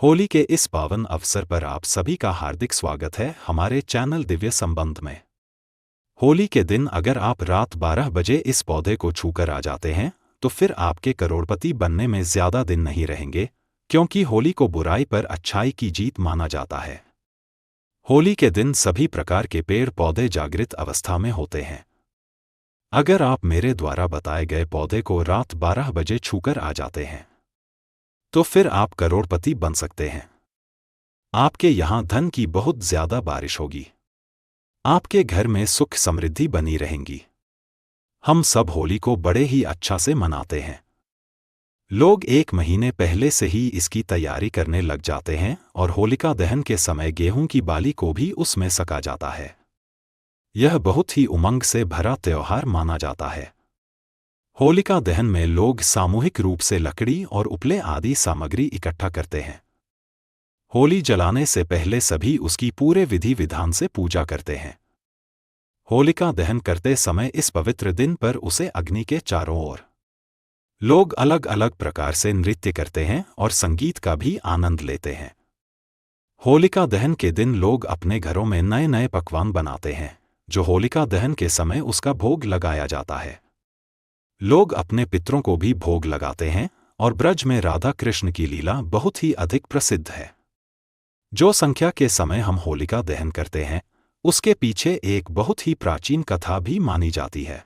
होली के इस पावन अवसर पर आप सभी का हार्दिक स्वागत है हमारे चैनल दिव्य संबंध में। होली के दिन अगर आप रात 12 बजे इस पौधे को छूकर आ जाते हैं तो फिर आपके करोड़पति बनने में ज्यादा दिन नहीं रहेंगे, क्योंकि होली को बुराई पर अच्छाई की जीत माना जाता है। होली के दिन सभी प्रकार के पेड़ पौधे जागृत अवस्था में होते हैं। अगर आप मेरे द्वारा बताए गए पौधे को रात 12 बजे छूकर आ जाते हैं तो फिर आप करोड़पति बन सकते हैं। आपके यहां धन की बहुत ज्यादा बारिश होगी। आपके घर में सुख समृद्धि बनी रहेंगी। हम सब होली को बड़े ही अच्छा से मनाते हैं। लोग 1 महीने पहले से ही इसकी तैयारी करने लग जाते हैं और होलिका दहन के समय गेहूं की बाली को भी उसमें सका जाता है। यह बहुत ही उमंग से भरा त्योहार माना जाता है। होलिका दहन में लोग सामूहिक रूप से लकड़ी और उपले आदि सामग्री इकट्ठा करते हैं। होली जलाने से पहले सभी उसकी पूरे विधि विधान से पूजा करते हैं। होलिका दहन करते समय इस पवित्र दिन पर उसे अग्नि के चारों ओर लोग अलग अलग प्रकार से नृत्य करते हैं और संगीत का भी आनंद लेते हैं। होलिका दहन के दिन लोग अपने घरों में नए नए पकवान बनाते हैं, जो होलिका दहन के समय उसका भोग लगाया जाता है। लोग अपने पितरों को भी भोग लगाते हैं और ब्रज में राधा कृष्ण की लीला बहुत ही अधिक प्रसिद्ध है। जो संख्या के समय हम होलिका दहन करते हैं उसके पीछे एक बहुत ही प्राचीन कथा भी मानी जाती है।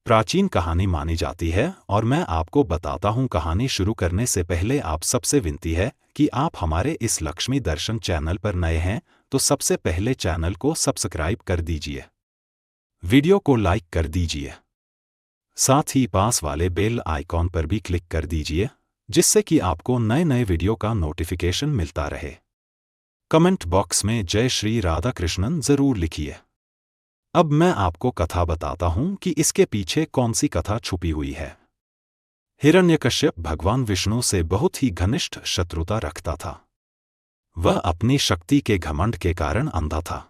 प्राचीन कहानी मानी जाती है और मैं आपको बताता हूं। कहानी शुरू करने से पहले आप सबसे विनती है कि आप हमारे इस लक्ष्मी दर्शन चैनल पर नए हैं तो सबसे पहले चैनल को सब्सक्राइब कर दीजिए, वीडियो को लाइक कर दीजिए, साथ ही पास वाले बेल आइकॉन पर भी क्लिक कर दीजिए, जिससे कि आपको नए नए वीडियो का नोटिफिकेशन मिलता रहे। कमेंट बॉक्स में जय श्री राधा कृष्णन जरूर लिखिए। अब मैं आपको कथा बताता हूं कि इसके पीछे कौन सी कथा छुपी हुई है। हिरण्यकश्यप भगवान विष्णु से बहुत ही घनिष्ठ शत्रुता रखता था। वह अपनी शक्ति के घमंड के कारण अंधा था।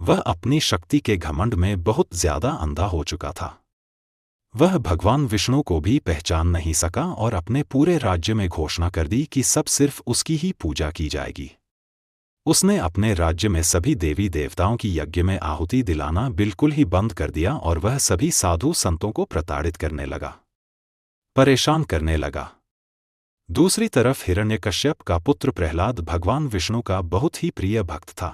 वह अपनी शक्ति के घमंड में बहुत ज्यादा अंधा हो चुका था। वह भगवान विष्णु को भी पहचान नहीं सका और अपने पूरे राज्य में घोषणा कर दी कि सब सिर्फ उसकी ही पूजा की जाएगी। उसने अपने राज्य में सभी देवी देवताओं की यज्ञ में आहुति दिलाना बिल्कुल ही बंद कर दिया और वह सभी साधु संतों को प्रताड़ित करने लगा, परेशान करने लगा। दूसरी तरफ हिरण्यकश्यप का पुत्र प्रहलाद भगवान विष्णु का बहुत ही प्रिय भक्त था।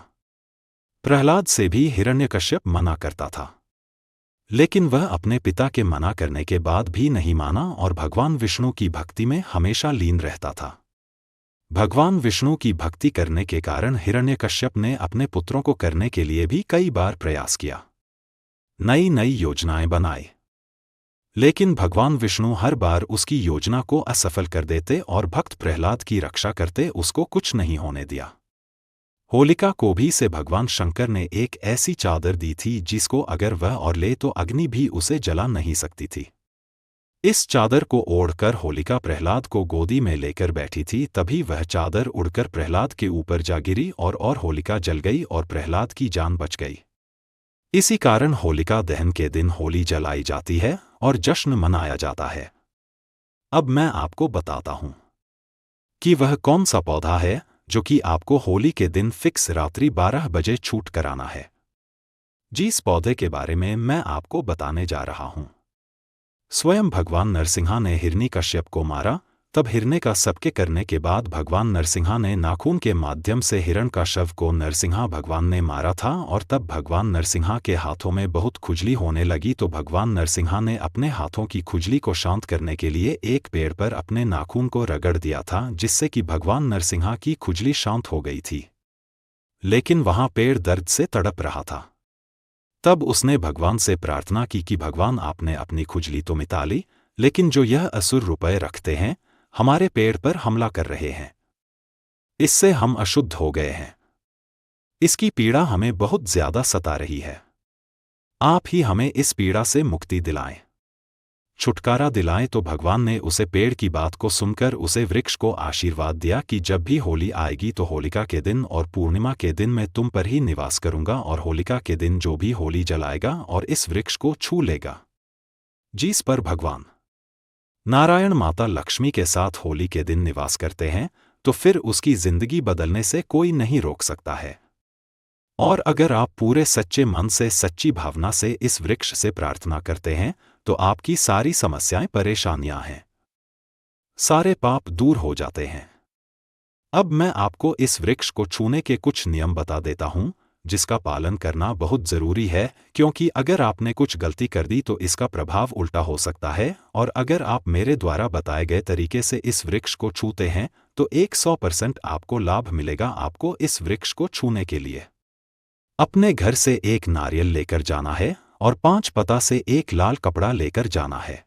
प्रहलाद से भी हिरण्यकश्यप मना करता था, लेकिन वह अपने पिता के मना करने के बाद भी नहीं माना और भगवान विष्णु की भक्ति में हमेशा लीन रहता था। भगवान विष्णु की भक्ति करने के कारण हिरण्यकश्यप ने अपने पुत्रों को करने के लिए भी कई बार प्रयास किया, नई नई योजनाएं बनाई, लेकिन भगवान विष्णु हर बार उसकी योजना को असफल कर देते और भक्त प्रहलाद की रक्षा करते उसको कुछ नहीं होने दिया। होलिका को भी से भगवान शंकर ने एक ऐसी चादर दी थी जिसको अगर वह और ले तो अग्नि भी उसे जला नहीं सकती थी। इस चादर को ओढ़कर होलिका प्रहलाद को गोदी में लेकर बैठी थी। तभी वह चादर उड़कर प्रहलाद के ऊपर जा गिरी और होलिका जल गई और प्रहलाद की जान बच गई। इसी कारण होलिका दहन के दिन होली जलाई जाती है और जश्न मनाया जाता है। अब मैं आपको बताता हूं कि वह कौन सा पौधा है जो कि आपको होली के दिन फिक्स रात्रि 12 बजे छूट कराना है। जिस पौधे के बारे में मैं आपको बताने जा रहा हूं, स्वयं भगवान नरसिंहा ने हिरण्यकश्यप को मारा। तब हिरण्य का सबके करने के बाद भगवान नरसिंहा ने नाखून के माध्यम से हिरण का शव को नरसिंहा भगवान ने मारा था और तब भगवान नरसिंहा के हाथों में बहुत खुजली होने लगी। तो भगवान नरसिंहा ने अपने हाथों की खुजली को शांत करने के लिए एक पेड़ पर अपने नाखून को रगड़ दिया था, जिससे कि भगवान नरसिंहा की खुजली शांत हो गई थी। लेकिन वहां पेड़ दर्द से तड़प रहा था। तब उसने भगवान से प्रार्थना की कि भगवान आपने अपनी खुजली तो मिटा ली, लेकिन जो यह असुर रुपए रखते हैं हमारे पेड़ पर हमला कर रहे हैं, इससे हम अशुद्ध हो गए हैं। इसकी पीड़ा हमें बहुत ज्यादा सता रही है। आप ही हमें इस पीड़ा से मुक्ति दिलाएं, छुटकारा दिलाएं। तो भगवान ने उसे पेड़ की बात को सुनकर उसे वृक्ष को आशीर्वाद दिया कि जब भी होली आएगी तो होलिका के दिन और पूर्णिमा के दिन मैं तुम पर ही निवास करूंगा और होलिका के दिन जो भी होली जलाएगा और इस वृक्ष को छू लेगा, जिस पर भगवान नारायण माता लक्ष्मी के साथ होली के दिन निवास करते हैं, तो फिर उसकी जिंदगी बदलने से कोई नहीं रोक सकता है। और अगर आप पूरे सच्चे मन से, सच्ची भावना से इस वृक्ष से प्रार्थना करते हैं तो आपकी सारी समस्याएं, परेशानियां हैं, सारे पाप दूर हो जाते हैं। अब मैं आपको इस वृक्ष को छूने के कुछ नियम बता देता हूं जिसका पालन करना बहुत जरूरी है, क्योंकि अगर आपने कुछ गलती कर दी तो इसका प्रभाव उल्टा हो सकता है। और अगर आप मेरे द्वारा बताए गए तरीके से इस वृक्ष को छूते हैं तो 100% आपको लाभ मिलेगा। आपको इस वृक्ष को छूने के लिए अपने घर से एक नारियल लेकर जाना है और 5 पत्ता से एक लाल कपड़ा लेकर जाना है।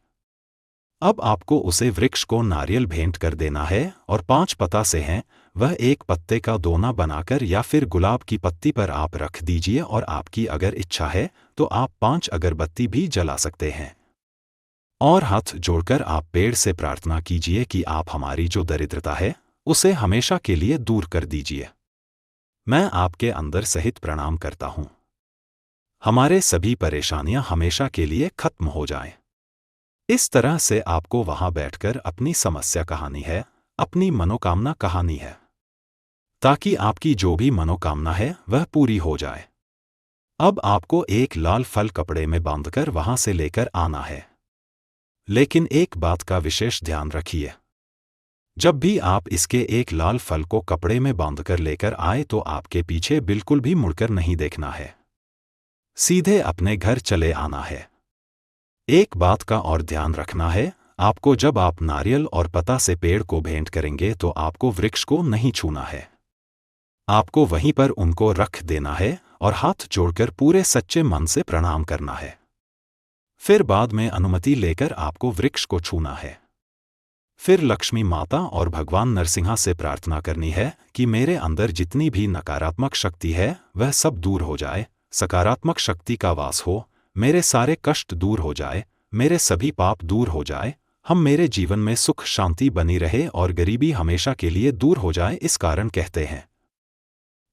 अब आपको उसे वृक्ष को नारियल भेंट कर देना है और 5 पत्ता से हैं वह एक पत्ते का दोना बनाकर या फिर गुलाब की पत्ती पर आप रख दीजिए। और आपकी अगर इच्छा है तो आप 5 अगरबत्ती भी जला सकते हैं। और हाथ जोड़कर आप पेड़ से प्रार्थना कीजिए कि आप हमारी जो दरिद्रता है उसे हमेशा के लिए दूर कर दीजिए। मैं आपके अंदर सहित प्रणाम करता हूं। हमारे सभी परेशानियां हमेशा के लिए खत्म हो जाएं। इस तरह से आपको वहां बैठकर अपनी समस्या कहानी है, अपनी मनोकामना कहानी है, ताकि आपकी जो भी मनोकामना है वह पूरी हो जाए। अब आपको एक लाल फल कपड़े में बांधकर वहां से लेकर आना है। लेकिन एक बात का विशेष ध्यान रखिए, जब भी आप इसके एक लाल फल को कपड़े में बांधकर लेकर आए तो आपके पीछे बिल्कुल भी मुड़कर नहीं देखना है, सीधे अपने घर चले आना है। एक बात का और ध्यान रखना है, आपको जब आप नारियल और पत्ता से पेड़ को भेंट करेंगे तो आपको वृक्ष को नहीं छूना है। आपको वहीं पर उनको रख देना है और हाथ जोड़कर पूरे सच्चे मन से प्रणाम करना है। फिर बाद में अनुमति लेकर आपको वृक्ष को छूना है। फिर लक्ष्मी माता और भगवान नरसिंहा से प्रार्थना करनी है कि मेरे अंदर जितनी भी नकारात्मक शक्ति है वह सब दूर हो जाए, सकारात्मक शक्ति का वास हो, मेरे सारे कष्ट दूर हो जाए, मेरे सभी पाप दूर हो जाए, हम मेरे जीवन में सुख शांति बनी रहे और गरीबी हमेशा के लिए दूर हो जाए। इस कारण कहते हैं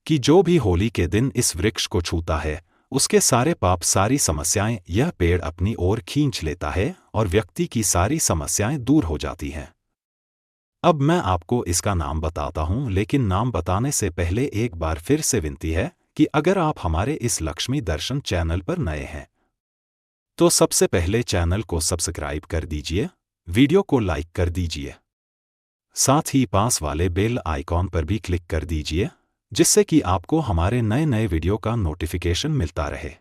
कि जो भी होली के दिन इस वृक्ष को छूता है उसके सारे पाप, सारी समस्याएं यह पेड़ अपनी ओर खींच लेता है और व्यक्ति की सारी समस्याएं दूर हो जाती हैं। अब मैं आपको इसका नाम बताता हूं, लेकिन नाम बताने से पहले एक बार फिर से विनती है कि अगर आप हमारे इस लक्ष्मी दर्शन चैनल पर नए हैं तो सबसे पहले चैनल को सब्सक्राइब कर दीजिए, वीडियो को लाइक कर दीजिए, साथ ही पास वाले बेल आइकॉन पर भी क्लिक कर दीजिए जिससे कि आपको हमारे नए नए वीडियो का नोटिफिकेशन मिलता रहे।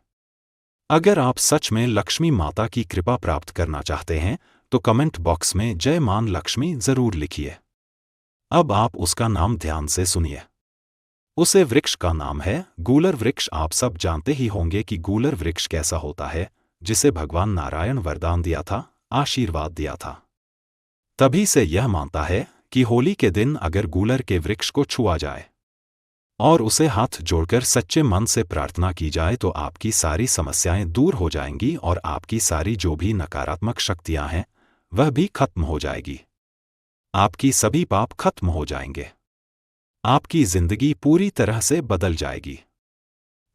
अगर आप सच में लक्ष्मी माता की कृपा प्राप्त करना चाहते हैं तो कमेंट बॉक्स में जय मान लक्ष्मी जरूर लिखिए। अब आप उसका नाम ध्यान से सुनिए। उसे वृक्ष का नाम है गूलर वृक्ष। आप सब जानते ही होंगे कि गूलर वृक्ष कैसा होता है, जिसे भगवान नारायण वरदान दिया था, आशीर्वाद दिया था। तभी से यह मानता है कि होली के दिन अगर गूलर के वृक्ष को छुआ जाए और उसे हाथ जोड़कर सच्चे मन से प्रार्थना की जाए तो आपकी सारी समस्याएं दूर हो जाएंगी और आपकी सारी जो भी नकारात्मक शक्तियां हैं वह भी खत्म हो जाएगी। आपकी सभी पाप खत्म हो जाएंगे। आपकी जिंदगी पूरी तरह से बदल जाएगी।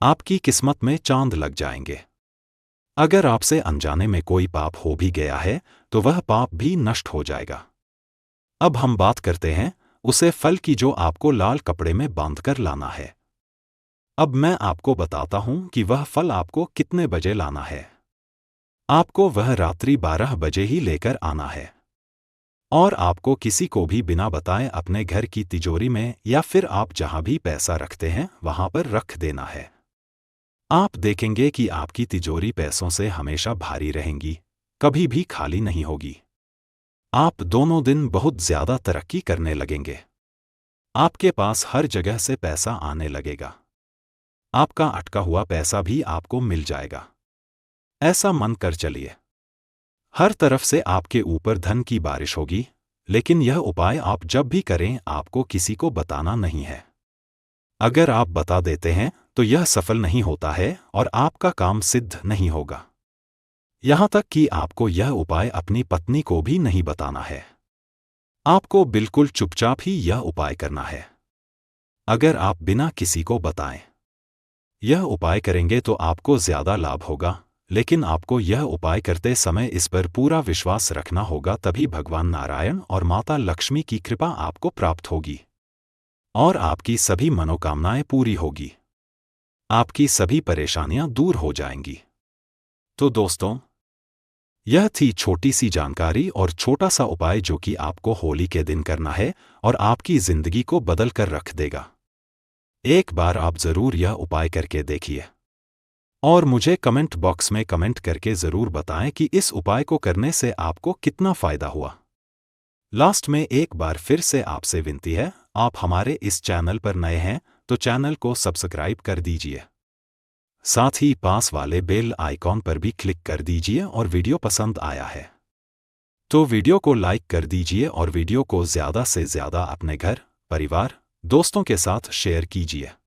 आपकी किस्मत में चांद लग जाएंगे। अगर आपसे अनजाने में कोई पाप हो भी गया है तो वह पाप भी नष्ट हो जाएगा। अब हम बात करते हैं उसे फल की जो आपको लाल कपड़े में बांधकर लाना है। अब मैं आपको बताता हूं कि वह फल आपको कितने बजे लाना है। आपको वह रात्रि 12 बजे ही लेकर आना है और आपको किसी को भी बिना बताए अपने घर की तिजोरी में या फिर आप जहां भी पैसा रखते हैं वहां पर रख देना है। आप देखेंगे कि आपकी तिजोरी पैसों से हमेशा भारी रहेंगी, कभी भी खाली नहीं होगी। आप दोनों दिन बहुत ज्यादा तरक्की करने लगेंगे। आपके पास हर जगह से पैसा आने लगेगा। आपका अटका हुआ पैसा भी आपको मिल जाएगा। ऐसा मन कर चलिए। हर तरफ से आपके ऊपर धन की बारिश होगी। लेकिन यह उपाय आप जब भी करें आपको किसी को बताना नहीं है। अगर आप बता देते हैं तो यह सफल नहीं होता है और आपका काम सिद्ध नहीं होगा। यहां तक कि आपको यह उपाय अपनी पत्नी को भी नहीं बताना है। आपको बिल्कुल चुपचाप ही यह उपाय करना है। अगर आप बिना किसी को बताएं यह उपाय करेंगे तो आपको ज्यादा लाभ होगा, लेकिन आपको यह उपाय करते समय इस पर पूरा विश्वास रखना होगा, तभी भगवान नारायण और माता लक्ष्मी की कृपा आपको प्राप्त होगी। और आपकी सभी मनोकामनाएं पूरी होगी। आपकी सभी परेशानियां दूर हो जाएंगी। तो दोस्तों, यह थी छोटी सी जानकारी और छोटा सा उपाय जो कि आपको होली के दिन करना है और आपकी जिंदगी को बदल कर रख देगा। एक बार आप जरूर यह उपाय करके देखिए और मुझे कमेंट बॉक्स में कमेंट करके जरूर बताएं कि इस उपाय को करने से आपको कितना फायदा हुआ। लास्ट में एक बार फिर से आपसे विनती है, आप हमारे इस चैनल पर नए हैं तो चैनल को सब्सक्राइब कर दीजिए। साथ ही पास वाले बेल आइकॉन पर भी क्लिक कर दीजिए और वीडियो पसंद आया है तो वीडियो को लाइक कर दीजिए और वीडियो को ज़्यादा से ज़्यादा अपने घर, परिवार, दोस्तों के साथ शेयर कीजिए।